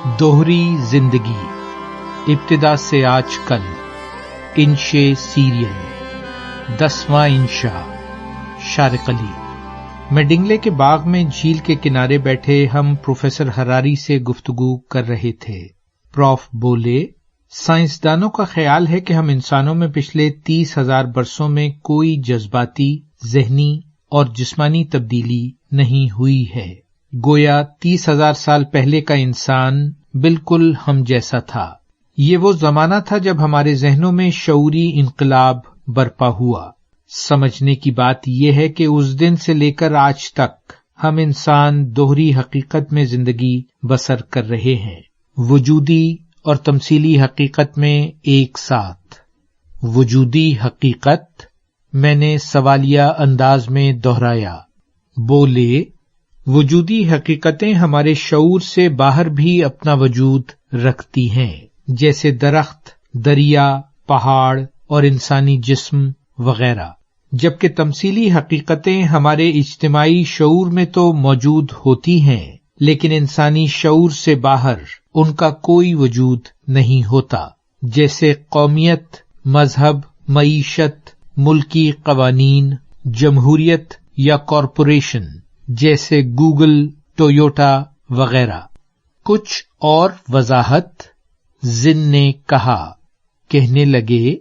दोहरी जिंदगी इब्तिदा से आज कल इंशे सीरियल 10वां इंशा शारिक अली। मेडिंगले के बाग में झील के किनारे बैठे हम प्रोफेसर हरारी से गुफ्तगू कर रहे थे। प्रॉफ बोले, साइंसदानों का ख्याल है कि हम इंसानों में पिछले 30,000 बरसों में कोई जज्बाती, जहनी और जिस्मानी तब्दीली नहीं हुई है। गोया 30,000 साल पहले का इंसान बिल्कुल हम जैसा था। ये वो जमाना था जब हमारे जहनों में शऊरी इनकलाब बरपा हुआ। समझने की बात यह है कि उस दिन से लेकर आज तक हम इंसान दोहरी हकीकत में जिंदगी बसर कर रहे हैं, वजूदी और तमसीली हकीकत में एक साथ। वजूदी हकीकत, मैंने सवालिया अंदाज में दोहराया। बोले, वजूदी हकीकतें हमारे शऊर से बाहर भी अपना वजूद रखती हैं, जैसे दरख्त, दरिया, पहाड़ और इंसानी जिस्म वगैरह। जबकि तमसीली हकीकतें हमारे इज्तिमाई शऊर में तो मौजूद होती हैं, लेकिन इंसानी शऊर से बाहर उनका कोई वजूद नहीं होता, जैसे कौमियत, मजहब, मईशत, मुल्की कवानीन, जमहूरियत या कॉरपोरेशन जैसे गूगल, टोयोटा वगैरह। कुछ और वजाहत। जिन ने कहा, कहने लगे,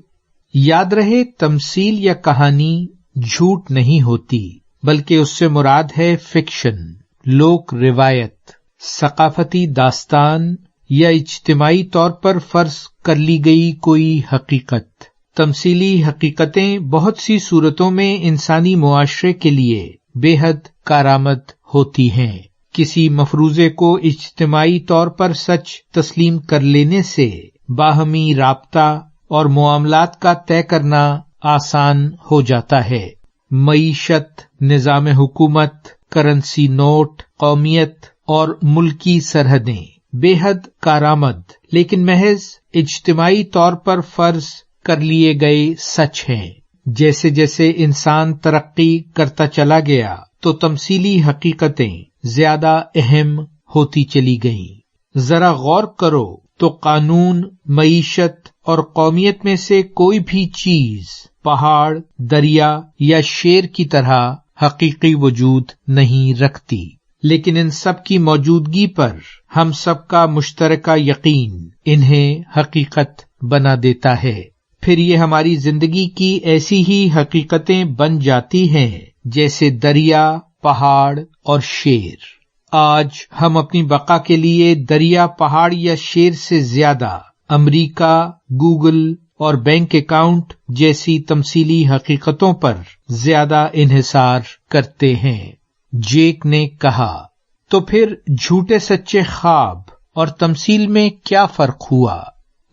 याद रहे तमसील या कहानी झूठ नहीं होती, बल्कि उससे मुराद है फिक्शन, लोक रिवायत, सकाफती दास्तान या इज्तिमाई तौर पर फर्ज कर ली गई कोई हकीकत। तमसीली हकीकतें बहुत सी सूरतों में इंसानी मुआशरे के लिए बेहद कारआमद होती हैं। किसी मफरूजे को इज्तिमाई तौर पर सच तस्लीम कर लेने से बाहमी राब्ता और मुआमलात का तय करना आसान हो जाता है। मईशत, निजाम हुकूमत, करेंसी नोट, कौमियत और मुल्की सरहदें बेहद कारआमद लेकिन महज इज्तिमाई तौर पर फर्ज कर लिए गए सच हैं। जैसे जैसे इंसान तरक्की करता चला गया तो तमसीली हकीकतें ज्यादा अहम होती चली गईं। जरा गौर करो तो कानून, मईशत और कौमियत में से कोई भी चीज पहाड़, दरिया या शेर की तरह हकीकी वजूद नहीं रखती, लेकिन इन सब की मौजूदगी पर हम सबका मुश्तरका यकीन इन्हें हकीकत बना देता है। फिर ये हमारी जिंदगी की ऐसी ही हकीकतें बन जाती हैं जैसे दरिया, पहाड़ और शेर। आज हम अपनी बका के लिए दरिया, पहाड़ या शेर से ज्यादा अमेरिका, गूगल और बैंक अकाउंट जैसी तमसीली हकीकतों पर ज्यादा इन्हिसार करते हैं। जेक ने कहा, तो फिर झूठे सच्चे ख्वाब और तमसील में क्या फर्क हुआ?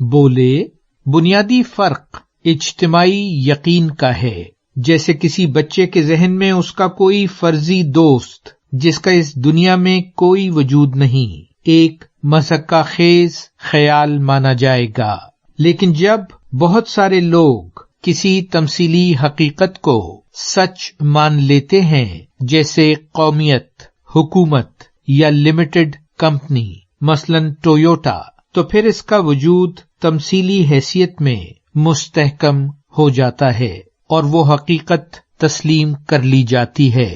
बोले, बुनियादी फर्क इज्तिमाई यकीन का है। जैसे किसी बच्चे के जहन में उसका कोई फर्जी दोस्त जिसका इस दुनिया में कोई वजूद नहीं एक मज़क्का खेज ख्याल माना जाएगा, लेकिन जब बहुत सारे लोग किसी तमसीली हकीकत को सच मान लेते हैं, जैसे कौमियत, हुकूमत या लिमिटेड कंपनी मसलन टोयोटा, तो फिर इसका वजूद तमसीली हैसियत में मुस्तहकम हो जाता है और वो हकीकत तस्लीम कर ली जाती है।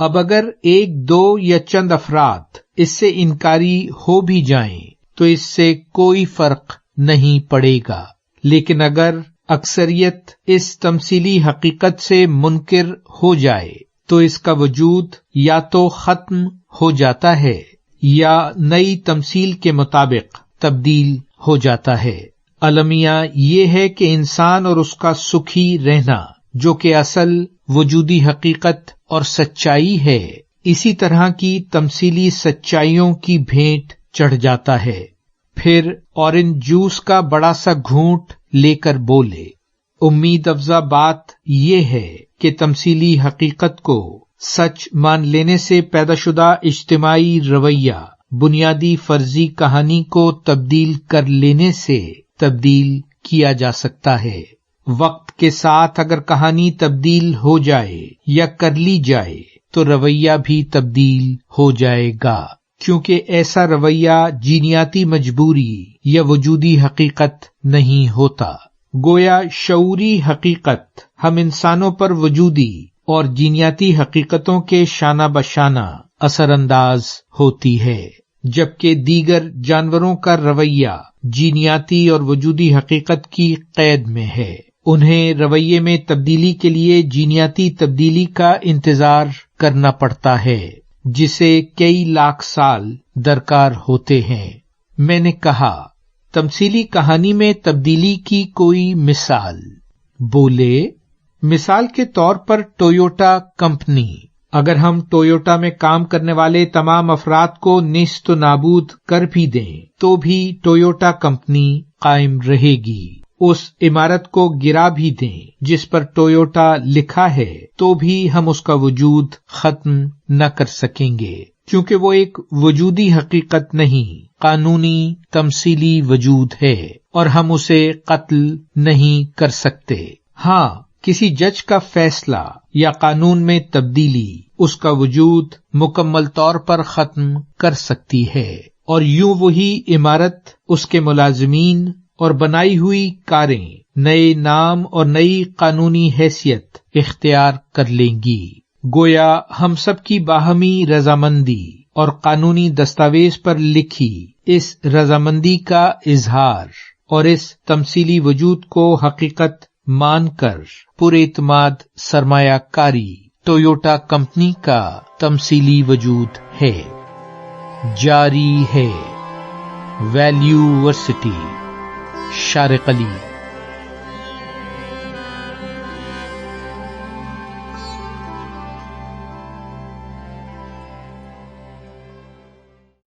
अब अगर एक, दो या चंद अफराद इससे इनकारी हो भी जाएं, तो इससे कोई फर्क नहीं पड़ेगा, लेकिन अगर अक्सरियत इस तमसीली हकीकत से मुनकिर हो जाए तो इसका वजूद या तो खत्म हो जाता है या नई तमसील के मुताबिक तब्दील हो जाता है। अलमिया ये है कि इंसान और उसका सुखी रहना, जो कि असल वजूदी हकीकत और सच्चाई है, इसी तरह की तमसीली सच्चाइयों की भेंट चढ़ जाता है। फिर ऑरेंज जूस का बड़ा सा घूंट लेकर बोले, उम्मीद अफजा बात यह है कि तमसीली हकीकत को सच मान लेने से पैदाशुदा इज्तिमाई रवैया बुनियादी फर्जी कहानी को तब्दील कर लेने से तब्दील किया जा सकता है। वक्त के साथ अगर कहानी तब्दील हो जाए या कर ली जाए तो रवैया भी तब्दील हो जाएगा। کیونکہ ایسا رویہ جینیاتی مجبوری یا وجودی حقیقت نہیں ہوتا۔ گویا شعوری حقیقت ہم انسانوں پر وجودی اور جینیاتی حقیقتوں کے شانہ بشانہ اثر انداز ہوتی ہے، جبکہ دیگر جانوروں کا رویہ جینیاتی اور وجودی حقیقت کی قید میں ہے۔ انہیں رویے میں تبدیلی کے لیے جینیاتی تبدیلی کا انتظار کرنا پڑتا ہے، جسے کئی لاکھ سال درکار ہوتے ہیں۔ میں نے کہا، تمثیلی کہانی میں تبدیلی کی کوئی مثال؟ بولے، مثال کے طور پر ٹویوٹا کمپنی۔ اگر ہم ٹویوٹا میں کام کرنے والے تمام افراد کو نیست و نابود کر بھی دیں تو بھی ٹویوٹا کمپنی قائم رہے گی۔ اس عمارت کو گرا بھی دیں جس پر ٹویوٹا لکھا ہے تو بھی ہم اس کا وجود ختم نہ کر سکیں گے، کیونکہ وہ ایک وجودی حقیقت نہیں، قانونی تمثیلی وجود ہے، اور ہم اسے قتل نہیں کر سکتے۔ ہاں، کسی جج کا فیصلہ یا قانون میں تبدیلی اس کا وجود مکمل طور پر ختم کر سکتی ہے، اور یوں وہی عمارت، اس کے ملازمین اور بنائی ہوئی کاریں نئے نام اور نئی قانونی حیثیت اختیار کر لیں گی۔ گویا ہم سب کی باہمی رضامندی اور قانونی دستاویز پر لکھی اس رضامندی کا اظہار اور اس تمثیلی وجود کو حقیقت مان کر پر اعتماد سرمایہ کاری ٹویوٹا کمپنی کا تمثیلی وجود ہے۔ جاری ہے۔ ویلیو ورسٹی، شارق علی۔